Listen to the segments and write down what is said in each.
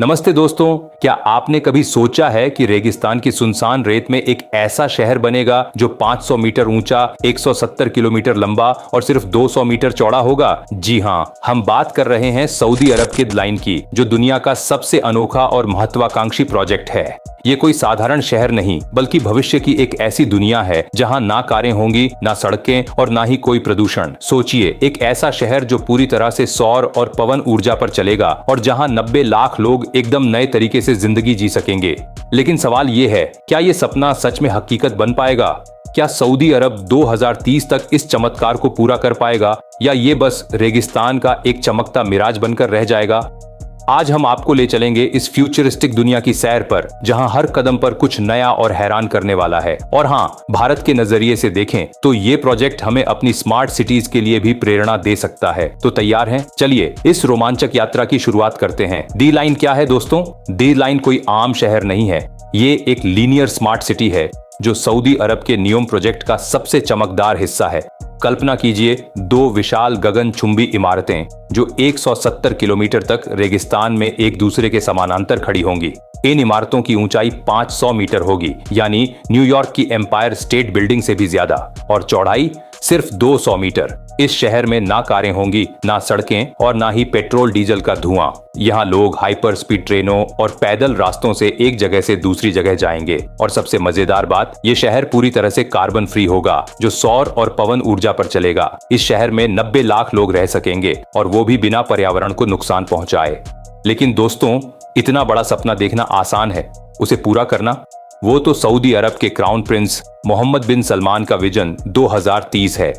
नमस्ते दोस्तों, क्या आपने कभी सोचा है कि रेगिस्तान की सुनसान रेत में एक ऐसा शहर बनेगा जो 500 मीटर ऊंचा, 170 किलोमीटर लंबा और सिर्फ 200 मीटर चौड़ा होगा? जी हाँ, हम बात कर रहे हैं सऊदी अरब के लाइन की, जो दुनिया का सबसे अनोखा और महत्वाकांक्षी प्रोजेक्ट है। ये कोई साधारण शहर नहीं, बल्कि भविष्य की एक ऐसी दुनिया है जहां ना कारें होंगी, ना सड़कें और ना ही कोई प्रदूषण। सोचिए, एक ऐसा शहर जो पूरी तरह से सौर और पवन ऊर्जा पर चलेगा और जहां 90 लाख लोग एकदम नए तरीके से जिंदगी जी सकेंगे। लेकिन सवाल ये है, क्या ये सपना सच में हकीकत बन पाएगा? क्या सऊदी अरब 2030 तक इस चमत्कार को पूरा कर पाएगा, या ये बस रेगिस्तान का एक चमकता मिराज बनकर रह जाएगा? आज हम आपको ले चलेंगे इस फ्यूचरिस्टिक दुनिया की सैर पर, जहां हर कदम पर कुछ नया और हैरान करने वाला है। और हाँ, भारत के नजरिए से देखें तो ये प्रोजेक्ट हमें अपनी स्मार्ट सिटीज के लिए भी प्रेरणा दे सकता है। तो तैयार हैं? चलिए इस रोमांचक यात्रा की शुरुआत करते हैं। डी लाइन क्या है दोस्तों? डी लाइन कोई आम शहर नहीं है, ये एक लीनियर स्मार्ट सिटी है जो सऊदी अरब के नियोम प्रोजेक्ट का सबसे चमकदार हिस्सा है। कल्पना कीजिए, दो विशाल गगनचुंबी इमारतें जो 170 किलोमीटर तक रेगिस्तान में एक दूसरे के समानांतर खड़ी होंगी। इन इमारतों की ऊंचाई 500 मीटर होगी, यानी न्यूयॉर्क की एम्पायर स्टेट बिल्डिंग से भी ज्यादा, और चौड़ाई सिर्फ 200 मीटर। इस शहर में ना कारें होंगी, ना सड़कें और ना ही पेट्रोल डीजल का धुआं। यहाँ लोग हाइपर स्पीड ट्रेनों और पैदल रास्तों से एक जगह से दूसरी जगह जाएंगे। और सबसे मजेदार बात, ये शहर पूरी तरह से कार्बन फ्री होगा, जो सौर और पवन ऊर्जा पर चलेगा। इस शहर में 90 लाख लोग रह सकेंगे, और वो भी बिना पर्यावरण को नुकसान पहुंचाए। लेकिन दोस्तों, इतना बड़ा सपना देखना आसान है, उसे पूरा करना, वो तो सऊदी अरब के क्राउन प्रिंस मोहम्मद बिन सलमान का विजन 2030 है,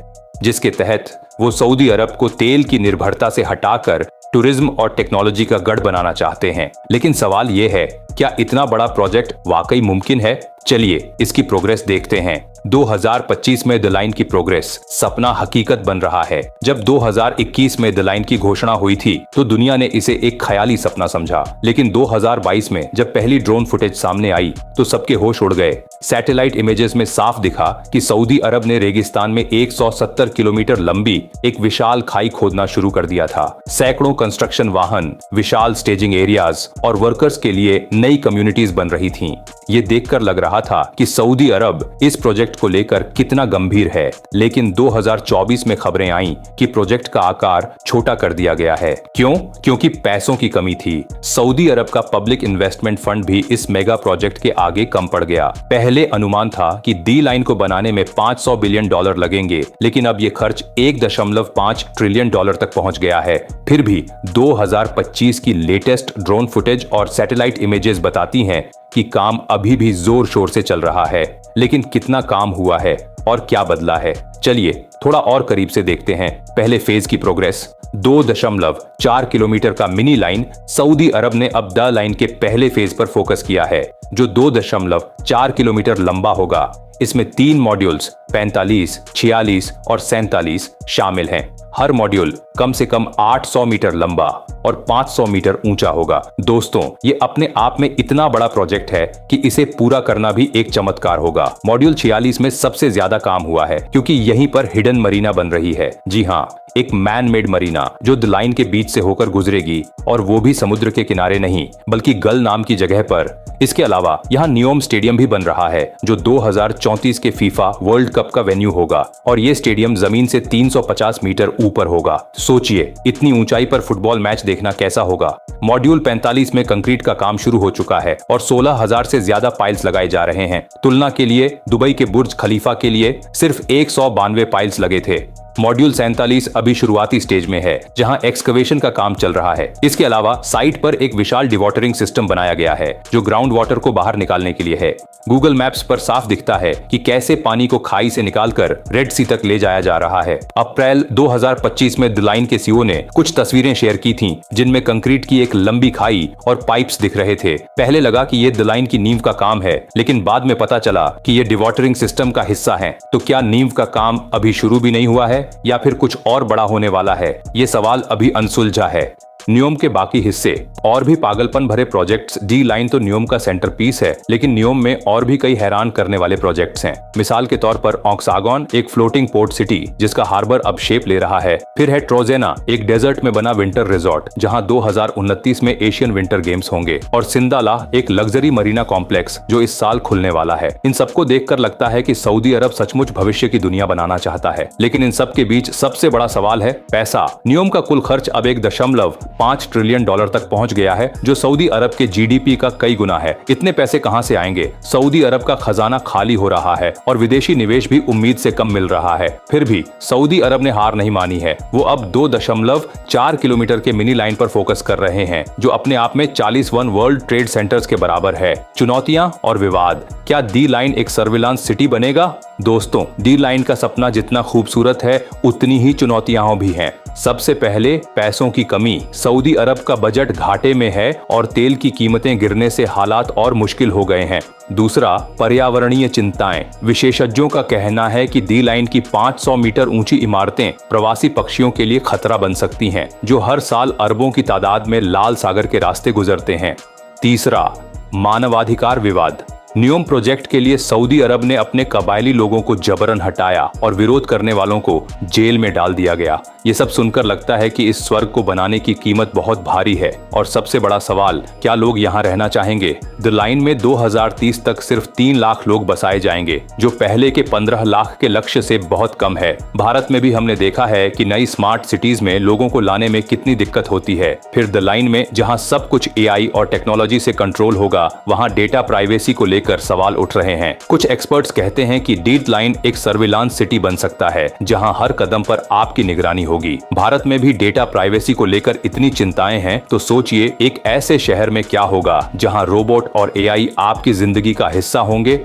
जिसके तहत वो सऊदी अरब को तेल की निर्भरता से हटाकर टूरिज्म और टेक्नोलॉजी का गढ़ बनाना चाहते हैं। लेकिन सवाल ये है, क्या इतना बड़ा प्रोजेक्ट वाकई मुमकिन है? चलिए इसकी प्रोग्रेस देखते हैं। 2025 में द लाइन की प्रोग्रेस, सपना हकीकत बन रहा है। जब 2021 में द लाइन की घोषणा हुई थी तो दुनिया ने इसे एक ख्याली सपना समझा। लेकिन 2022 में जब पहली ड्रोन फुटेज सामने आई तो सबके होश उड़ गए। सैटेलाइट इमेजेस में साफ दिखा कि सऊदी अरब ने रेगिस्तान में 170 किलोमीटर लंबी एक विशाल खाई खोदना शुरू कर दिया था। सैकड़ों कंस्ट्रक्शन वाहन, विशाल स्टेजिंग एरियाज और वर्कर्स के लिए नई कम्युनिटीज बन रही थीं। ये देखकर लग रहा था कि सऊदी अरब इस प्रोजेक्ट को लेकर कितना गंभीर है। लेकिन 2024 में खबरें आईं कि प्रोजेक्ट का आकार छोटा कर दिया गया है। क्यों? क्योंकि पैसों की कमी थी। सऊदी अरब का पब्लिक इन्वेस्टमेंट फंड भी इस मेगा प्रोजेक्ट के आगे कम पड़ गया। पहले अनुमान था कि डी लाइन को बनाने में $500 बिलियन लगेंगे, लेकिन अब ये खर्च $1.5 ट्रिलियन तक पहुंच गया है। फिर भी 2025 की लेटेस्ट ड्रोन फुटेज और सैटेलाइट इमेजेस बताती हैं कि काम अभी भी जोर शोर से चल रहा है। लेकिन कितना काम हुआ है और क्या बदला है? चलिए थोड़ा और करीब से देखते हैं। पहले फेज की प्रोग्रेस, 2.4 किलोमीटर का मिनी लाइन। सऊदी अरब ने अब द लाइन के पहले फेज पर फोकस किया है, जो 2.4 किलोमीटर लंबा होगा। इसमें 3 मॉड्यूल्स 45, 46 और 47 शामिल हैं। हर मॉड्यूल कम से कम 800 मीटर लंबा और 500 मीटर ऊंचा होगा। दोस्तों, ये अपने आप में इतना बड़ा प्रोजेक्ट है कि इसे पूरा करना भी एक चमत्कार होगा। मॉड्यूल 46 में सबसे ज्यादा काम हुआ है, क्योंकि यहीं पर हिडन मरीना बन रही है। जी हाँ, एक मैन मेड मरीना जो द लाइन के बीच से होकर गुजरेगी, और वो भी समुद्र के किनारे नहीं, बल्कि गल नाम की जगह पर। इसके अलावा यहाँ नियोम स्टेडियम भी बन रहा है, जो 2034 के फीफा वर्ल्ड कप का वेन्यू होगा, और ये स्टेडियम जमीन से 350 मीटर ऊपर होगा। सोचिए, इतनी ऊंचाई पर फुटबॉल मैच देखना कैसा होगा। मॉड्यूल 45 में कंक्रीट का काम शुरू हो चुका है और 16,000 से ज्यादा पाइल्स लगाए जा रहे हैं। तुलना के लिए, दुबई के बुर्ज खलीफा के लिए सिर्फ 192 पाइल्स लगे थे। मॉड्यूल 47 अभी शुरुआती स्टेज में है, जहां एक्सकवेशन का काम चल रहा है। इसके अलावा साइट पर एक विशाल डिवॉटरिंग सिस्टम बनाया गया है, जो ग्राउंड वाटर को बाहर निकालने के लिए है। गूगल मैप्स पर साफ दिखता है कि कैसे पानी को खाई से निकालकर रेड सी तक ले जाया जा रहा है। अप्रैल 2025 में द लाइन के सीईओ ने कुछ तस्वीरें शेयर की थीं, जिनमें कंक्रीट की एक लंबी खाई और पाइप्स दिख रहे थे। पहले लगा कि ये द लाइन की नींव का काम है, लेकिन बाद में पता चला कि ये डिवॉटरिंग सिस्टम का हिस्सा है। तो क्या नींव का काम अभी शुरू भी नहीं हुआ है, या फिर कुछ और बड़ा होने वाला है? ये सवाल अभी अनसुलझा है। न्योम के बाकी हिस्से और भी पागलपन भरे प्रोजेक्ट्स। डी लाइन तो न्योम का सेंटरपीस है, लेकिन न्योम में और भी कई हैरान करने वाले प्रोजेक्ट्स हैं। मिसाल के तौर पर ऑक्सागॉन, एक फ्लोटिंग पोर्ट सिटी जिसका हार्बर अब शेप ले रहा है। फिर है ट्रोजेना, एक डेजर्ट में बना विंटर रिजॉर्ट जहां 2029 में एशियन विंटर गेम्स होंगे। और सिंदाला, एक लग्जरी मरीना कॉम्प्लेक्स जो इस साल खुलने वाला है। इन सबको देखकर लगता है कि सऊदी अरब सचमुच भविष्य की दुनिया बनाना चाहता है। लेकिन इन सब के बीच सबसे बड़ा सवाल है पैसा। न्योम का कुल खर्च अब 1.5 ट्रिलियन डॉलर तक पहुंच गया है, जो सऊदी अरब के जीडीपी का कई गुना है। इतने पैसे कहां से आएंगे? सऊदी अरब का खजाना खाली हो रहा है और विदेशी निवेश भी उम्मीद से कम मिल रहा है। फिर भी सऊदी अरब ने हार नहीं मानी है। वो अब 2.4 किलोमीटर के मिनी लाइन पर फोकस कर रहे हैं, जो अपने आप में 41 वर्ल्ड ट्रेड सेंटर्स के बराबर है। चुनौतियां और विवाद। क्या डी लाइन एक सर्विलांस सिटी बनेगा? दोस्तों, डी लाइन का सपना जितना खूबसूरत है, उतनी ही चुनौतियां भी हैं। सबसे पहले पैसों की कमी। सऊदी अरब का बजट घाटे में है और तेल की कीमतें गिरने से हालात और मुश्किल हो गए हैं। दूसरा, पर्यावरणीय चिंताएं। विशेषज्ञों का कहना है कि डी लाइन की 500 मीटर ऊंची इमारतें प्रवासी पक्षियों के लिए खतरा बन सकती हैं, जो हर साल अरबों की तादाद में लाल सागर के रास्ते गुजरते हैं। तीसरा, मानवाधिकार विवाद। न्योम प्रोजेक्ट के लिए सऊदी अरब ने अपने कबायली लोगों को जबरन हटाया और विरोध करने वालों को जेल में डाल दिया गया। ये सब सुनकर लगता है कि इस स्वर्ग को बनाने की कीमत बहुत भारी है। और सबसे बड़ा सवाल, क्या लोग यहाँ रहना चाहेंगे? द लाइन में 2030 तक सिर्फ 3 लाख लोग बसाए जाएंगे, जो पहले के 15 लाख के लक्ष्य से बहुत कम है। भारत में भी हमने देखा है कि नई स्मार्ट सिटीज में लोगों को लाने में कितनी दिक्कत होती है। फिर द लाइन में जहाँ सब कुछ एआई और टेक्नोलॉजी से कंट्रोल होगा, वहाँ डेटा प्राइवेसी को लेकर सवाल उठ रहे हैं। कुछ एक्सपर्ट्स कहते हैं कि डी लाइन एक सर्विलांस सिटी बन सकता है, जहां हर कदम पर आपकी निगरानी होगी। भारत में भी डेटा प्राइवेसी को लेकर इतनी चिंताएं हैं, तो सोचिए एक ऐसे शहर में क्या होगा जहां रोबोट और एआई आपकी जिंदगी का हिस्सा होंगे।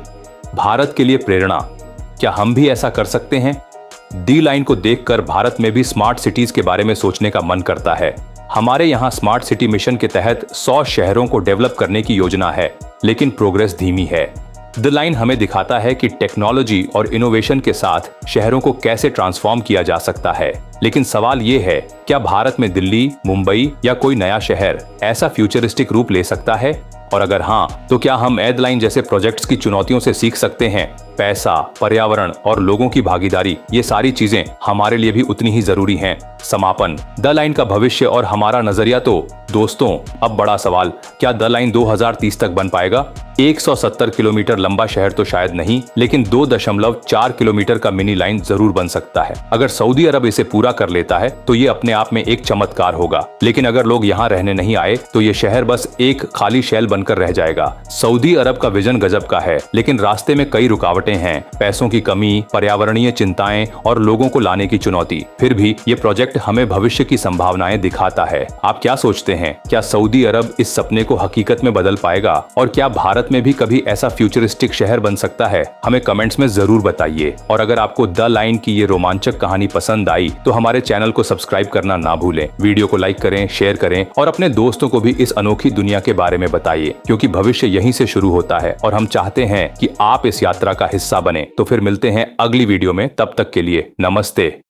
भारत के लिए प्रेरणा। क्या हम भी ऐसा कर सकते हैं? डी लाइन को देखकर भारत में भी स्मार्ट सिटीज के बारे में सोचने का मन करता है। हमारे यहाँ स्मार्ट सिटी मिशन के तहत 100 शहरों को डेवलप करने की योजना है, लेकिन प्रोग्रेस धीमी है। द लाइन हमें दिखाता है कि टेक्नोलॉजी और इनोवेशन के साथ शहरों को कैसे ट्रांसफॉर्म किया जा सकता है। लेकिन सवाल ये है, क्या भारत में दिल्ली, मुंबई या कोई नया शहर ऐसा फ्यूचरिस्टिक रूप ले सकता है? और अगर हाँ, तो क्या हम द लाइन जैसे प्रोजेक्ट्स की चुनौतियों से सीख सकते हैं? पैसा, पर्यावरण और लोगों की भागीदारी, ये सारी चीजें हमारे लिए भी उतनी ही जरूरी हैं। समापन, द लाइन का भविष्य और हमारा नजरिया। तो दोस्तों, अब बड़ा सवाल, क्या द लाइन 2030 तक बन पाएगा? 170 किलोमीटर लंबा शहर तो शायद नहीं, लेकिन 2.4 किलोमीटर का मिनी लाइन जरूर बन सकता है। अगर सऊदी अरब इसे पूरा कर लेता है तो ये अपने आप में एक चमत्कार होगा। लेकिन अगर लोग यहाँ रहने नहीं आए तो ये शहर बस एक खाली शेल बनकर रह जाएगा। सऊदी अरब का विजन गजब का है, लेकिन रास्ते में कई रुकावटें हैं। पैसों की कमी, पर्यावरणीय चिंताएं और लोगों को लाने की चुनौती। फिर भी ये प्रोजेक्ट हमें भविष्य की संभावनाएं दिखाता है। आप क्या सोचते हैं? क्या सऊदी अरब इस सपने को हकीकत में बदल पाएगा? और क्या भारत में भी कभी ऐसा फ्यूचरिस्टिक शहर बन सकता है? हमें कमेंट्स में जरूर बताइए। और अगर आपको द लाइन की ये रोमांचक कहानी पसंद आई तो हमारे चैनल को सब्सक्राइब करना ना भूलें। वीडियो को लाइक करें, शेयर करें और अपने दोस्तों को भी इस अनोखी दुनिया के बारे में बताइए, क्योंकि भविष्य यहीं से शुरू होता है और हम चाहते हैं कि आप इस यात्रा का हिस्सा बने। तो फिर मिलते हैं अगली वीडियो में, तब तक के लिए नमस्ते।